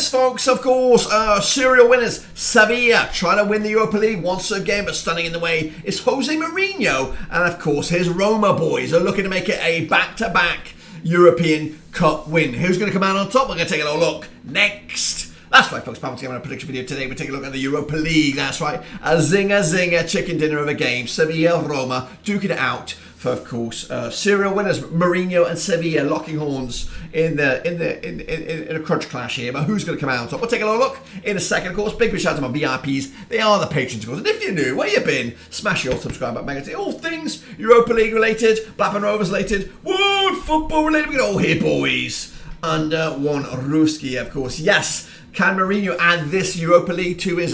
Yes, folks, of course, serial winners. Sevilla trying to win the Europa League once again, but standing in the way is Jose Mourinho. And, of course, his Roma boys are looking to make it a back-to-back European Cup win. Who's going to come out on top? We're going to take a little look next. That's right, folks. Pam, on a prediction video today. We're taking a look at the Europa League. That's right. A zinger chicken dinner of a game. Sevilla and Roma duking it out for, of course, serial winners Mourinho and Sevilla locking horns in a crunch clash here. But who's going to come out on top? We'll take a little look in a second, of course. Big shout out to my VIPs. They are the patrons, of course. And if you're new, where you been? Smash your subscribe button. Mega all things Europa League related, Blackburn Rovers related, world football related. We get all here, boys. Under one Ruski, of course. Yes. Can Mourinho add this Europa League to his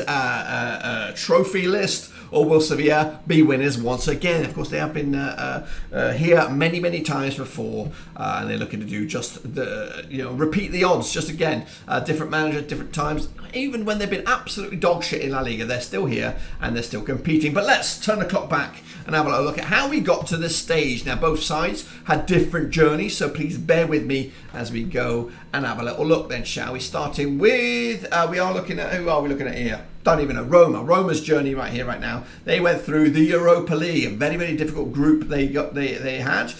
trophy list? Or will Sevilla be winners once again? Of course, they have been here many times before, and they're looking to do just repeat the odds. Just again, different manager, different times. Even when they've been absolutely dog shit in La Liga, they're still here and they're still competing. But let's turn the clock back and have a little look at how we got to this stage. Now, both sides had different journeys, so please bear with me as we go and have a little look. Then, shall we? Starting with who are we looking at here? Don't even know. Roma's journey right here, right now. They went through the Europa League, a very difficult group they had.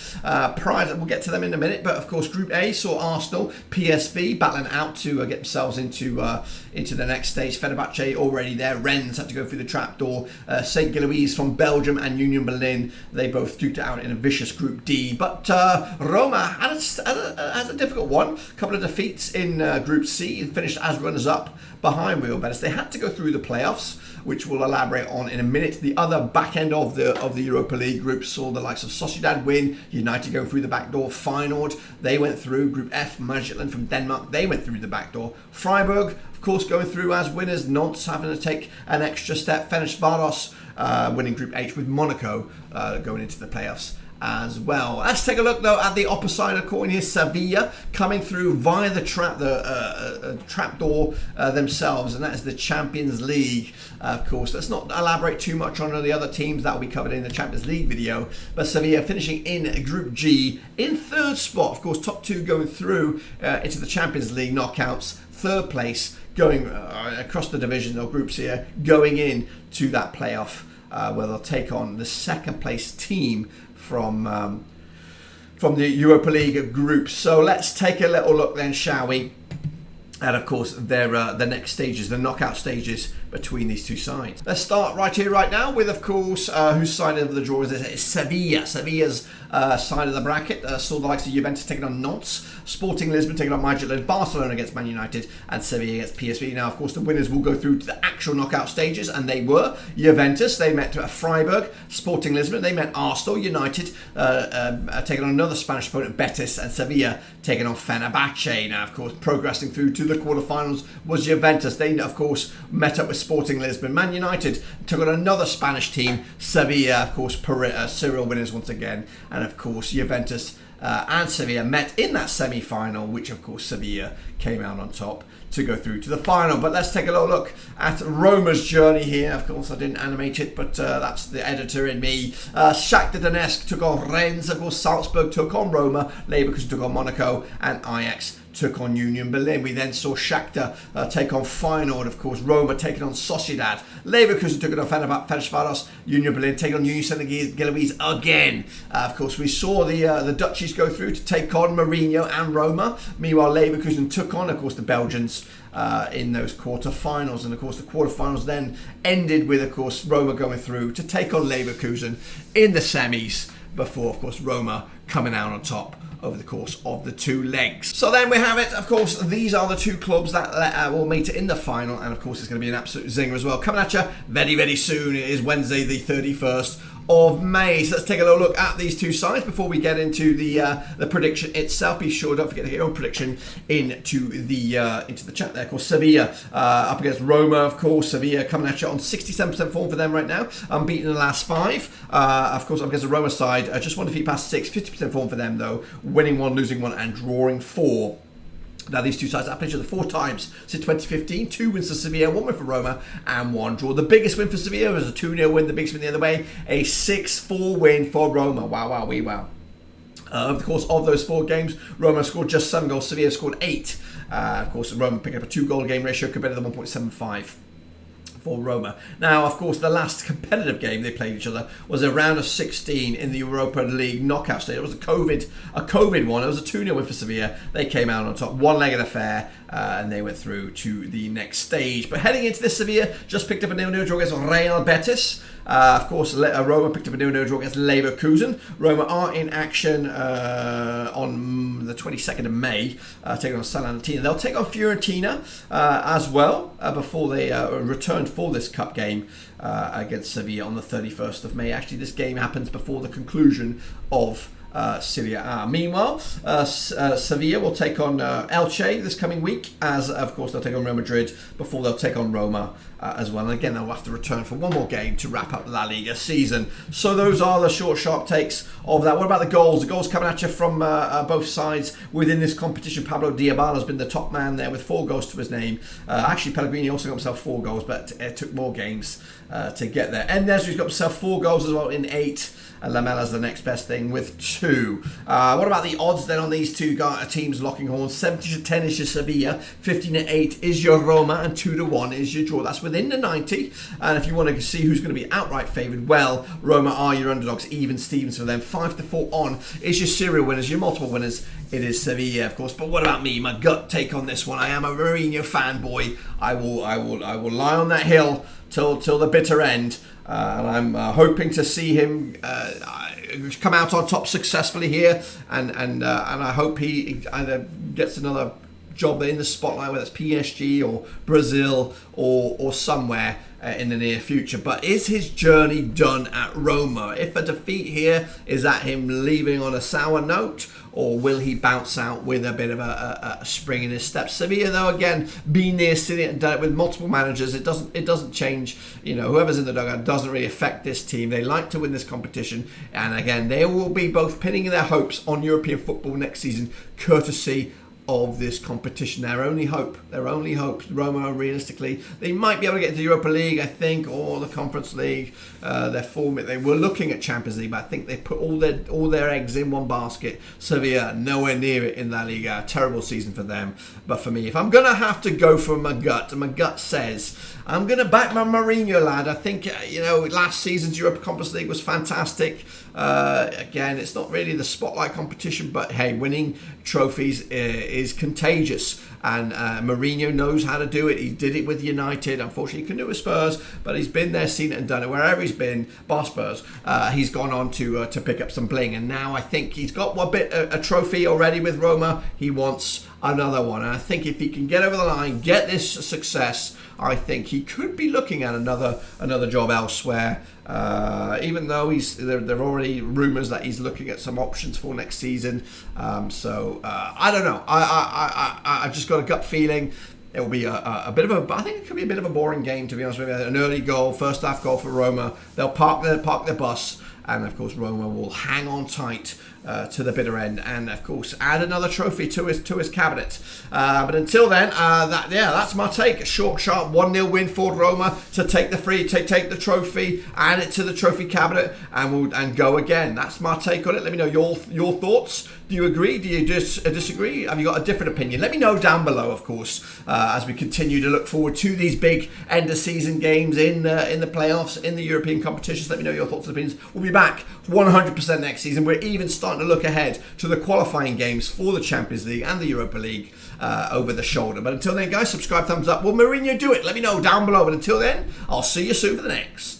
Prior, we'll get to them in a minute, but of course, Group A saw Arsenal, PSV battling out to get themselves into the next stage. Fenerbahce already there. Rennes had to go through the trapdoor. St. Gilloise from Belgium and Union Berlin, they both duked it out in a vicious Group D. But Roma has a difficult one. A couple of defeats in Group C, finished as runners-up behind Real Betis. They had to go through the playoffs, which we'll elaborate on in a minute. The other back end of the Europa League group saw the likes of Sociedad win, United go through the back door. Feyenoord, they went through. Group F, Midtjylland from Denmark, they went through the back door. Freiburg, of course, going through as winners. Nantes having to take an extra step. Fenerbahce winning Group H with Monaco going into the playoffs as well. Let's take a look though at the opposite side of the coin here. Sevilla coming through via the trapdoor themselves, and that is the Champions League. Of course, let's not elaborate too much on the other teams that will be covered in the Champions League video. But Sevilla finishing in Group G in third spot. Of course, top two going through into the Champions League knockouts. Third place going across the division or groups here, going in to that playoff where they'll take on the second place team from the Europa League group. So let's take a little look then, shall we? And of course, the next stages, the knockout stages between these two sides. Let's start right here, right now, with, of course, whose side of the draw is it? It's Sevilla. Sevilla's side of the bracket saw the likes of Juventus taking on Nantes, Sporting Lisbon taking on Midtjylland, Barcelona against Man United, and Sevilla against PSV. Now, of course, the winners will go through to the actual knockout stages, and they were Juventus. They met Freiburg, Sporting Lisbon. They met Arsenal, United taking on another Spanish opponent, Betis, and Sevilla taking on Fenerbahce. Now, of course, progressing through to the quarterfinals was Juventus. They, of course, met up with Sporting Lisbon. Man United took on another Spanish team, Sevilla, of course, serial winners once again. And, of course, Juventus and Sevilla met in that semi-final, which, of course, Sevilla came out on top to go through to the final. But let's take a little look at Roma's journey here. Of course, I didn't animate it, but that's the editor in me. Shakhtar Donetsk took on Rennes. Of course, Salzburg took on Roma. Leverkusen took on Monaco. And Ajax took on Union Berlin. We then saw Shakhtar take on Feyenoord, of course. Roma taking on Sociedad. Leverkusen took on Fenerbahce. Union Berlin taking on Union Saint-Gilloise again. Of course, we saw the Dutchies go through to take on Mourinho and Roma. Meanwhile, Leverkusen took on, of course, the Belgians in those quarterfinals. And, of course, the quarterfinals then ended with, of course, Roma going through to take on Leverkusen in the semis before, of course, Roma coming out on top over the course of the two legs. So then we have it, of course, these are the two clubs that will meet in the final, and of course it's going to be an absolute zinger as well. Coming at you very soon. It is Wednesday the 31st of May. So let's take a little look at these two sides before we get into the prediction itself. Be sure, don't forget to get your own prediction into the chat there. Of course, Sevilla up against Roma. Of course, Sevilla coming at you on 67% form for them right now, unbeaten in the last 5. Of course, up against the Roma side, just one defeat past 6, 50% form for them though, winning 1, losing 1, and drawing 4. Now, these two sides have played each other 4 times since 2015. 2 wins for Sevilla, 1 win for Roma, and 1 draw. The biggest win for Sevilla was a 2-0 win. The biggest win the other way, a 6-4 win for Roma. Wow. Of course, of those 4 games, Roma scored just 7 goals. Sevilla scored 8. Of course, Roma picking up a 2-goal game ratio compared to the 1.75 for Roma. Now, of course, the last competitive game they played each other was a round of 16 in the Europa League knockout stage. It was a COVID one. It was a 2-0 win for Sevilla. They came out on top, one-legged affair, and they went through to the next stage. But heading into this, Sevilla just picked up a 0-0 draw against Real Betis. Of course, Roma picked up a 0-0 draw against Leverkusen. Roma are in action on the 22nd of May, taking on Salernitana. They'll take on Fiorentina as well before they return for this cup game against Sevilla on the 31st of May. Actually, this game happens before the conclusion of Serie A. Meanwhile, Sevilla will take on Elche this coming week, as of course they'll take on Real Madrid before they'll take on Roma as well. And again, they'll have to return for one more game to wrap up La Liga season. So those are the short, sharp takes of that. What about the goals? The goals coming at you from both sides within this competition. Pablo Diabala has been the top man there with 4 goals to his name. Actually, Pellegrini also got himself 4 goals, but it took more games to get there. And Nesri's got himself 4 goals as well in 8. Lamella's the next best thing with 2. What about the odds then on these two teams locking horns? 70-10 is your Sevilla, 15-8 is your Roma, and 2-1 is your draw. That's within the 90. And if you want to see who's going to be outright favoured, well, Roma are your underdogs, even Stevens for them. 5-4 on is your serial winners, your multiple winners. It is Sevilla, of course. But what about me? My gut take on this one. I am a Mourinho fanboy. I will lie on that hill till the bitter end. And I'm hoping to see him come out on top successfully here, and I hope he either gets another job in the spotlight, whether it's PSG or Brazil or somewhere in the near future. But is his journey done at Roma? If a defeat here, is that him leaving on a sour note, or will he bounce out with a bit of a spring in his step? Sevilla, though, again, being there, sitting and done it with multiple managers, it doesn't change. You know, whoever's in the dugout doesn't really affect this team. They like to win this competition, and again, they will be both pinning their hopes on European football next season, courtesy of this competition. Their only hope. Roma, realistically, they might be able to get into the Europa League, I think, or the Conference League. They were looking at Champions League, but I think they put all their eggs in one basket. Sevilla, nowhere near it in La Liga. Terrible season for them. But for me, if I'm gonna have to go for my gut says I'm gonna back my Mourinho lad. I think last season's Europa Conference League was fantastic. Again, it's not really the spotlight competition, but hey, winning trophies is contagious, and Mourinho knows how to do it. He did it with United. Unfortunately, he couldn't do it with Spurs, but he's been there, seen it and done it. Wherever he's been, bar Spurs, he's gone on to pick up some bling, and now I think he's got a trophy already with Roma. He wants another one, and I think if he can get over the line, get this success, I think he could be looking at another job elsewhere. Even though there are already rumours that he's looking at some options for next season. I don't know. I've just got a gut feeling it will be a bit of I think it could be a bit of a boring game, to be honest with you. An early goal, first half goal for Roma. They'll park their bus, and of course Roma will hang on tight to the bitter end, and of course add another trophy to his cabinet. But until then, that's my take. A short, sharp 1-0 win for Roma to take the trophy, add it to the trophy cabinet, and go again. That's my take on it. Let me know your thoughts. Do you agree? Do you disagree? Have you got a different opinion? Let me know down below, of course, as we continue to look forward to these big end of season games in the playoffs, in the European competitions. Let me know your thoughts and opinions. We'll be back 100% next season. We're even starting to look ahead to the qualifying games for the Champions League and the Europa League over the shoulder. But until then, guys, subscribe, thumbs up. Will Mourinho do it? Let me know down below. But until then, I'll see you soon for the next.